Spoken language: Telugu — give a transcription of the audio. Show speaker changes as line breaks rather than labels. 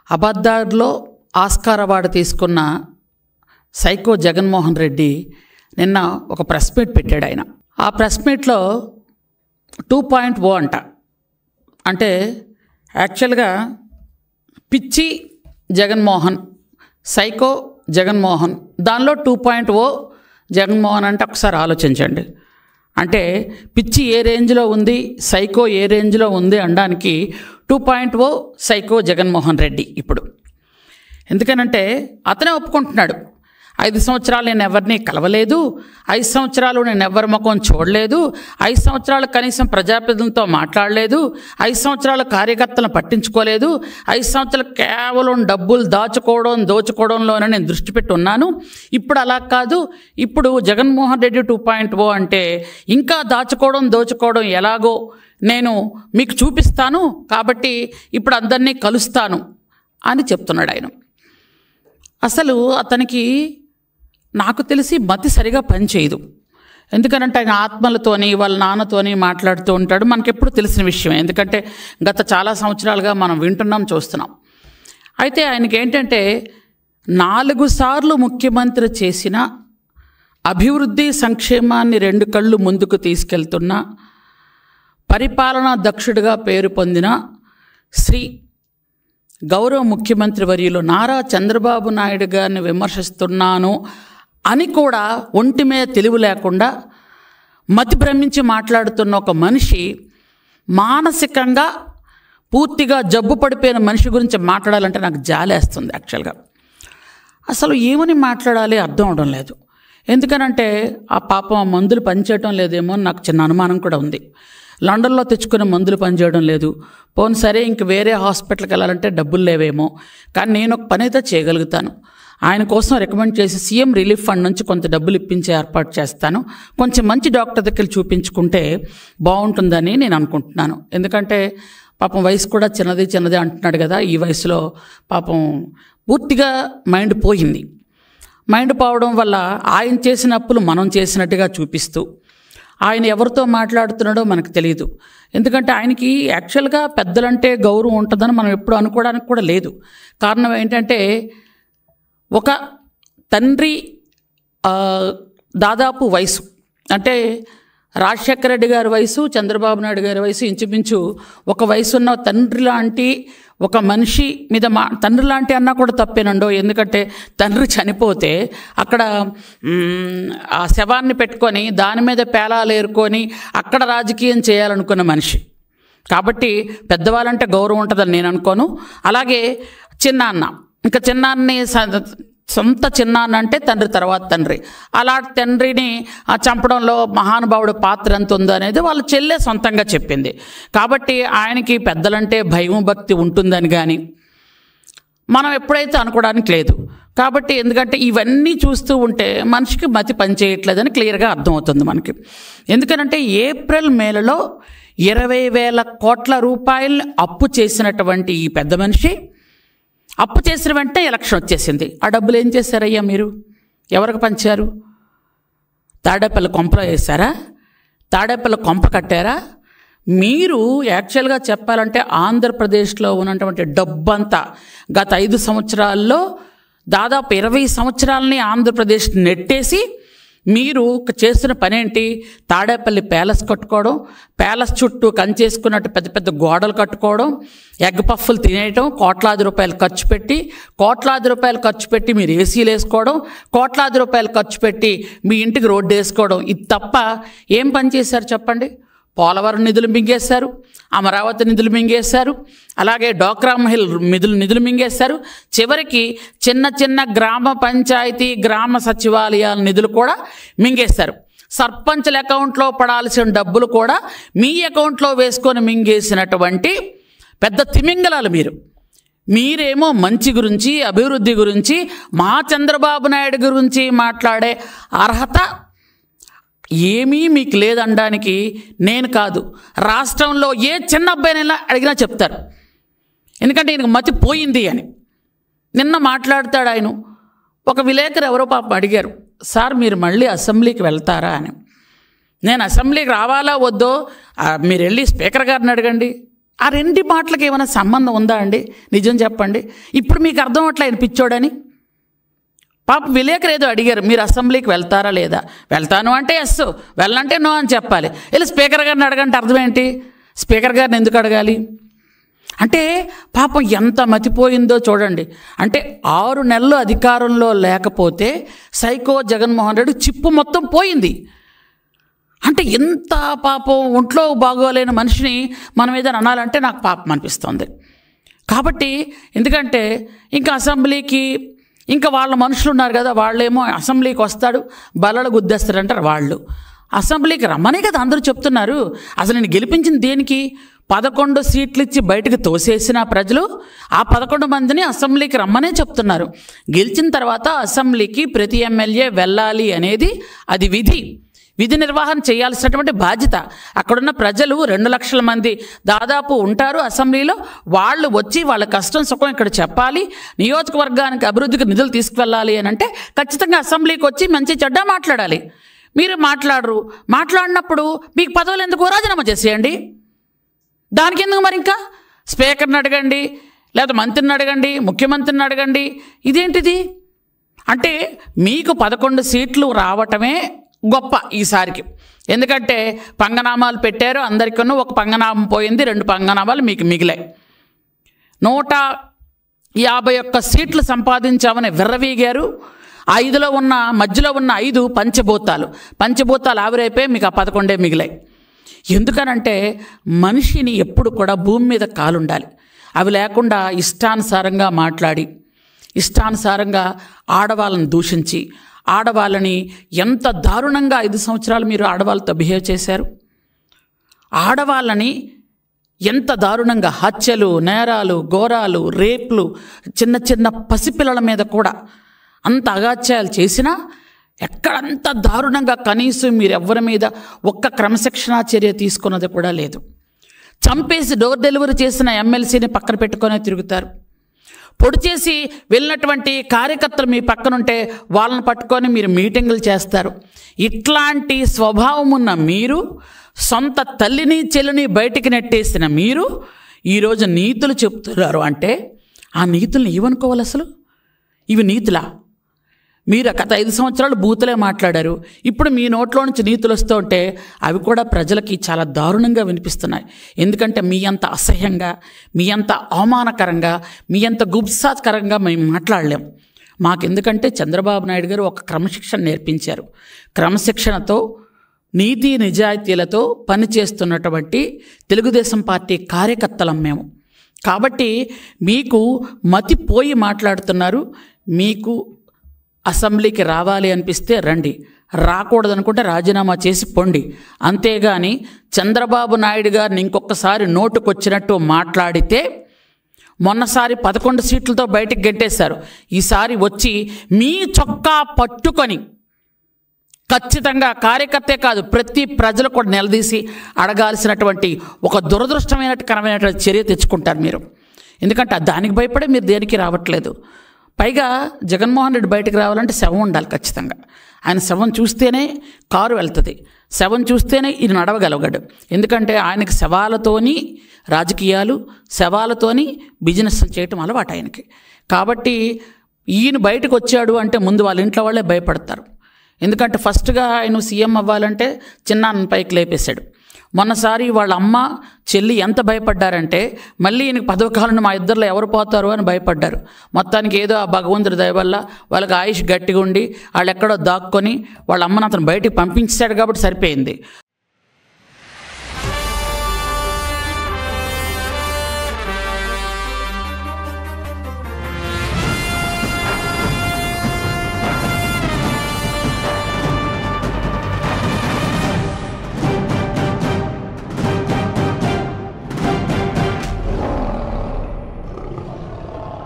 అబద్ధాల్లో ఆస్కార్ అవార్డు తీసుకున్న సైకో జగన్మోహన్ రెడ్డి నిన్న ఒక ప్రెస్ మీట్ పెట్టాడు. ఆయన ఆ ప్రెస్ మీట్లో 2.0 అంట, అంటే యాక్చువల్గా పిచ్చి జగన్మోహన్, సైకో జగన్మోహన్, దానిలో 2.0 జగన్మోహన్ అంటే ఒకసారి ఆలోచించండి. అంటే పిచ్చి ఏ రేంజ్లో ఉంది, సైకో ఏ రేంజ్లో ఉంది అనడానికి 2.0 సైకో జగన్మోహన్ రెడ్డి. ఇప్పుడు ఎందుకనంటే అతనే ఒప్పుకుంటున్నాడు, 5 సంవత్సరాలు నేను ఎవరిని కలవలేదు, 5 సంవత్సరాలు నేను ఎవరి ముఖం చూడలేదు, 5 సంవత్సరాలు కనీసం ప్రజాప్రతినిధులతో మాట్లాడలేదు, 5 సంవత్సరాలు కార్యకర్తలను పట్టించుకోలేదు, 5 సంవత్సరాలు కేవలం డబ్బులు దోచుకోవడంలోనే నేను దృష్టి పెట్టి ఉన్నాను. ఇప్పుడు అలా కాదు, ఇప్పుడు జగన్మోహన్ రెడ్డి 2.0 అంటే ఇంకా దోచుకోవడం ఎలాగో నేను మీకు చూపిస్తాను, కాబట్టి ఇప్పుడు అందరినీ కలుస్తాను అని చెప్తున్నాడు ఆయన. అసలు అతనికి నాకు తెలిసి మతి సరిగా పనిచేయదు. ఎందుకనంటే ఆయన ఆత్మలతోని వాళ్ళ నాన్నతోని మాట్లాడుతూ ఉంటాడు. మనకెప్పుడు తెలిసిన విషయమే, ఎందుకంటే గత చాలా సంవత్సరాలుగా మనం వింటున్నాం, చూస్తున్నాం. అయితే ఆయనకి ఏంటంటే 4 సార్లు ముఖ్యమంత్రి చేసిన అభివృద్ధి సంక్షేమాన్ని 2 కళ్ళు ముందుకు తీసుకెళ్తున్న పరిపాలనా దక్షుడిగా పేరు పొందిన శ్రీ గౌరవ ముఖ్యమంత్రి వర్యులు నారా చంద్రబాబు నాయుడు గారిని విమర్శిస్తున్నాను అని కూడా ఒంటి మీద తెలివి లేకుండా మతి భ్రమించి మాట్లాడుతున్న ఒక మనిషి, మానసికంగా పూర్తిగా జబ్బు పడిపోయిన మనిషి గురించి మాట్లాడాలంటే నాకు జాలేస్తుంది. యాక్చువల్గా అసలు ఏమని మాట్లాడాలి అర్థం అవడం లేదు. ఎందుకనంటే ఆ పాపం ఆ మందులు పనిచేయడం లేదేమో అని నాకు చిన్న అనుమానం కూడా ఉంది. లండన్లో తెచ్చుకునే మందులు పనిచేయడం లేదు, పోను సరే ఇంక వేరే హాస్పిటల్కి వెళ్ళాలంటే డబ్బులు లేవేమో, కానీ నేను ఒక పని అయితే చేయగలుగుతాను. ఆయన కోసం రికమెండ్ చేసి సీఎం రిలీఫ్ ఫండ్ నుంచి కొంత డబ్బులు ఇప్పించే ఏర్పాటు చేస్తాను, కొంచెం మంచి డాక్టర్ దగ్గర చూపించుకుంటే బాగుంటుందని నేను అనుకుంటున్నాను. ఎందుకంటే పాపం వయసు కూడా చిన్నది అంటున్నాడు కదా, ఈ వయసులో పాపం పూర్తిగా మైండ్ పోయింది. మైండ్ పోవడం వల్ల ఆయన చేసిన అప్పులు మనం చేసినట్టుగా చూపిస్తూ ఆయన ఎవరితో మాట్లాడుతున్నాడో మనకు తెలియదు. ఎందుకంటే ఆయనకి యాక్చువల్గా పెద్దలంటే గౌరవం ఉంటుందని మనం ఎప్పుడు అనుకోవడానికి కూడా లేదు. కారణం ఏంటంటే ఒక తండ్రి దాదాపు వయసు, అంటే రాజశేఖర రెడ్డి గారి వయసు, చంద్రబాబు నాయుడు గారి వయసు ఇంచుమించు ఒక వయసు ఉన్న తండ్రి లాంటి ఒక మనిషి మీద తండ్రి లాంటి అన్నా కూడా తప్పేనండో. ఎందుకంటే తండ్రి చనిపోతే అక్కడ ఆ శవాన్ని పెట్టుకొని దాని మీద పేలాలు ఏరుకొని అక్కడ రాజకీయం చేయాలనుకున్న మనిషి కాబట్టి పెద్దవాళ్ళంటే గౌరవం ఉంటుందని నేను అనుకోను. అలాగే చిన్నాన్న, ఇంకా చిన్నాన్ని సొంత చిన్నాన్న అంటే తండ్రి తర్వాత తండ్రి, అలాంటి తండ్రిని చంపడంలో మహానుభావుడు పాత్ర ఎంత ఉందో అనేది వాళ్ళ చెల్లె సొంతంగా చెప్పింది. కాబట్టి ఆయనకి పెద్దలంటే భయం భక్తి ఉంటుందని కానీ మనం ఎప్పుడైతే అనుకోవడానికి లేదు. కాబట్టి ఎందుకంటే ఇవన్నీ చూస్తూ ఉంటే మనిషికి మతి పనిచేయట్లేదని క్లియర్గా అర్థమవుతుంది మనకి. ఎందుకనంటే ఏప్రిల్ మేలలో 20,000 కోట్ల రూపాయలు అప్పు చేసినటువంటి ఈ పెద్ద మనిషి అప్పు చేసిన వెంటనే ఎలక్షన్ వచ్చేసింది. ఆ డబ్బులు ఏం చేశారయ్యా మీరు? ఎవరికి పంచారు? తాడేపల్లి కొంపలో వేశారా? తాడేపల్లి కొంప కట్టారా? మీరు యాక్చువల్గా చెప్పాలంటే ఆంధ్రప్రదేశ్లో ఉన్నటువంటి డబ్బంతా గత 5 సంవత్సరాల్లో దాదాపు 20 సంవత్సరాలని ఆంధ్రప్రదేశ్ నెట్టేసి మీరు చేస్తున్న పని ఏంటి? తాడేపల్లి ప్యాలెస్ కట్టుకోవడం, ప్యాలెస్ చుట్టూ కంచేసుకున్నట్టు పెద్ద పెద్ద గోడలు కట్టుకోవడం, ఎగ్ పఫ్ఫులు తినేయటం, కోట్లాది రూపాయలు ఖర్చు పెట్టి మీరు ఏసీలు వేసుకోవడం, కోట్లాది రూపాయలు ఖర్చు పెట్టి మీ ఇంటికి రోడ్డు వేసుకోవడం. ఇది తప్ప ఏం పని చేశారు చెప్పండి? పోలవరం నిధులు మింగేశారు, అమరావతి నిధులు మింగేశారు, అలాగే డోక్రా మహిళ నిధులు మింగేశారు. చివరికి చిన్న చిన్న గ్రామ పంచాయతీ గ్రామ సచివాలయాల నిధులు కూడా మింగేశారు. సర్పంచుల అకౌంట్లో పడాల్సిన డబ్బులు కూడా మీ అకౌంట్లో వేసుకొని మింగేసినటువంటి పెద్ద తిమింగలాలు మీరేమో మంచి గురించి, అభివృద్ధి గురించి, మా చంద్రబాబు నాయుడు గురించి మాట్లాడే అర్హత ఏమీ మీకు లేదనడానికి నేను కాదు, రాష్ట్రంలో ఏ చిన్న అబ్బాయినైనా అడిగినా చెప్తారు. ఎందుకంటే ఈయనకు మతి పోయింది అని. నిన్న మాట్లాడతాడు ఆయన. ఒక విలేకరు ఎవరో పాపం అడిగారు, సార్ మీరు మళ్ళీ అసెంబ్లీకి వెళ్తారా అని. నేను అసెంబ్లీకి రావాలా వద్దో మీరు వెళ్ళి స్పీకర్ గారిని అడగండి, ఆ రెండు మాటలకు ఏమైనా సంబంధం ఉందా అండి? నిజం చెప్పండి. ఇప్పుడు మీకు అర్థం అట్లా ఆయన పిచ్చోడని. పాప విలేకరు ఏదో అడిగారు, మీరు అసెంబ్లీకి వెళ్తారా లేదా? వెళ్తాను అంటే ఎస్, వెళ్ళంటే నో అని చెప్పాలి. ఇలా స్పీకర్ గారిని అడగంటే అర్థం ఏంటి? స్పీకర్ గారిని ఎందుకు అడగాలి? అంటే పాపం ఎంత మతిపోయిందో చూడండి. అంటే 6 నెలలు అధికారంలో లేకపోతే సైకో జగన్మోహన్ రెడ్డి చిప్పు మొత్తం పోయింది. అంటే ఎంత పాపం, ఒంట్లో బాగోలేని మనిషిని మనం ఏదైనా అనాలంటే నాకు పాపం అనిపిస్తుంది. కాబట్టి ఎందుకంటే ఇంకా అసెంబ్లీకి ఇంకా వాళ్ళ మనుషులు ఉన్నారు కదా, వాళ్ళేమో అసెంబ్లీకి వస్తాడు బల్లలు గుద్దేస్తారంటారు. వాళ్ళు అసెంబ్లీకి రమ్మనే కదా అందరూ చెప్తున్నారు. అసలు నేను గెలిపించింది దేనికి? 11 సీట్లు ఇచ్చి బయటకు తోసేసిన ప్రజలు ఆ 11 మందిని అసెంబ్లీకి రమ్మనే చెప్తున్నారు. గెలిచిన తర్వాత అసెంబ్లీకి ప్రతి ఎమ్మెల్యే వెళ్ళాలి అనేది అది విధి నిర్వహణ చేయాల్సినటువంటి బాధ్యత. అక్కడున్న ప్రజలు 2 లక్షల మంది దాదాపు ఉంటారు అసెంబ్లీలో. వాళ్ళు వచ్చి వాళ్ళ కష్టం సుఖం ఇక్కడ చెప్పాలి, నియోజకవర్గానికి అభివృద్ధికి నిధులు తీసుకువెళ్ళాలి అని అంటే ఖచ్చితంగా అసెంబ్లీకి వచ్చి మంచి చెడ్డ మాట్లాడాలి. మీరు మాట్లాడినప్పుడు మీకు పదవులు ఎందుకు? రాజీనామా చేసేయండి. దానికి ఎందుకు మరి? ఇంకా స్పీకర్ని అడగండి, లేదా మంత్రిని అడగండి, ముఖ్యమంత్రిని అడగండి. ఇదేంటిది? అంటే మీకు 11 సీట్లు రావటమే గొప్ప ఈసారికి. ఎందుకంటే పంగనామాలు పెట్టారు అందరికన్నా, ఒక పంగనామం పోయింది, 2 పంగనామాలు మీకు మిగిలాయి. 151 సీట్లు సంపాదించామని విర్రవీగారు. 5లో ఉన్న మధ్యలో ఉన్న 5 పంచభూతాలు ఆవిరైపోయి మీకు ఆ 11 మిగిలాయి. ఎందుకనంటే మనిషిని ఎప్పుడు కూడా భూమి మీద కాలుండాలి. అవి లేకుండా ఇష్టానుసారంగా మాట్లాడి, ఇష్టానుసారంగా ఆడవాళ్ళని దూషించి, ఆడవాళ్ళని ఎంత దారుణంగా 5 సంవత్సరాలు మీరు ఆడవాళ్ళతో బిహేవ్ చేశారు. ఆడవాళ్ళని ఎంత దారుణంగా హత్యలు, నేరాలు, ఘోరాలు, రేప్లు, చిన్న పసిపిల్లల మీద కూడా అంత అగాత్యాలు చేసినా ఎక్కడంత దారుణంగా కనీసం మీరు ఎవరి మీద ఒక్క క్రమశిక్షణా చర్య తీసుకున్నది కూడా లేదు. చంపేసి డోర్ డెలివరీ చేసిన ఎమ్మెల్సీని పక్కన పెట్టుకునే తిరుగుతారు. పొడి చేసి వెళ్ళినటువంటి కార్యకర్తలు మీ పక్కనుంటే వాళ్ళని పట్టుకొని మీరు మీటింగులు చేస్తారు. ఇట్లాంటి స్వభావం ఉన్న మీరు, సొంత తల్లిని చెల్లిని బయటికి నెట్టేసిన మీరు ఈరోజు నీతులు చెప్తున్నారు. అంటే ఆ నీతుల్ని ఏమనుకోవాలి? అసలు ఇవి నీతులా? మీరు గత 5 సంవత్సరాలు బూతులే మాట్లాడారు. ఇప్పుడు మీ నోట్లో నుంచి నీతులు వస్తూ ఉంటే అవి కూడా ప్రజలకి చాలా దారుణంగా వినిపిస్తున్నాయి. ఎందుకంటే మీ అంత అసహ్యంగా, మీ అంత అవమానకరంగా, మీ అంత గుబ్సాకరంగా మేము మాట్లాడలేం. మాకెందుకంటే చంద్రబాబు నాయుడు గారు ఒక క్రమశిక్షణ నేర్పించారు. క్రమశిక్షణతో నీతి నిజాయితీలతో పనిచేస్తున్నటువంటి తెలుగుదేశం పార్టీ కార్యకర్తలం మేము. కాబట్టి మీకు మతిపోయి మాట్లాడుతున్నారు. మీకు అసెంబ్లీకి రావాలి అనిపిస్తే రండి, రాకూడదనుకుంటే రాజీనామా చేసి పొండి. అంతేగాని చంద్రబాబు నాయుడు గారిని ఇంకొకసారి నోటుకొచ్చినట్టు మాట్లాడితే, మొన్నసారి 11 సీట్లతో బయటికి గెంటేశారు. ఈసారి వచ్చి మీ చొక్కా పట్టుకొని ఖచ్చితంగా కార్యకర్తే కాదు ప్రతి ప్రజలు కూడా నిలదీసి అడగాల్సినటువంటి ఒక దురదృష్టమైనటువంటి చర్య తెచ్చుకుంటారు మీరు. ఎందుకంటే దానికి భయపడే మీరు దేనికి రావట్లేదు. పైగా జగన్మోహన్ రెడ్డి బయటకు రావాలంటే శవం ఉండాలి ఖచ్చితంగా. ఆయన శవం చూస్తేనే కారు వెళ్తుంది, శవం చూస్తేనే ఈయన నడవగలగాడు. ఎందుకంటే ఆయనకి శవాలతోని రాజకీయాలు, శవాలతోని బిజినెస్లు చేయటం అలవాటు ఆయనకి. కాబట్టి ఈయన బయటకు వచ్చాడు అంటే ముందు వాళ్ళ ఇంట్లో వాళ్ళే భయపడతారు. ఎందుకంటే ఫస్ట్గా ఆయన సీఎం అవ్వాలంటే చిన్నాన్న పైకి లేపేశాడు. మొన్నసారి వాళ్ళ అమ్మ చెల్లి ఎంత భయపడ్డారంటే మళ్ళీ ఈయనకి పదవి కాలంలో మా ఇద్దరిలో ఎవరు పోతారు అని భయపడ్డారు. మొత్తానికి ఏదో ఆ భగవంతుడి దయ వల్ల వాళ్ళకి ఆయుష్ గట్టిగా ఉండి వాళ్ళు ఎక్కడో దాక్కొని వాళ్ళ అమ్మను అతను బయటికి పంపించాడు కాబట్టి సరిపోయింది.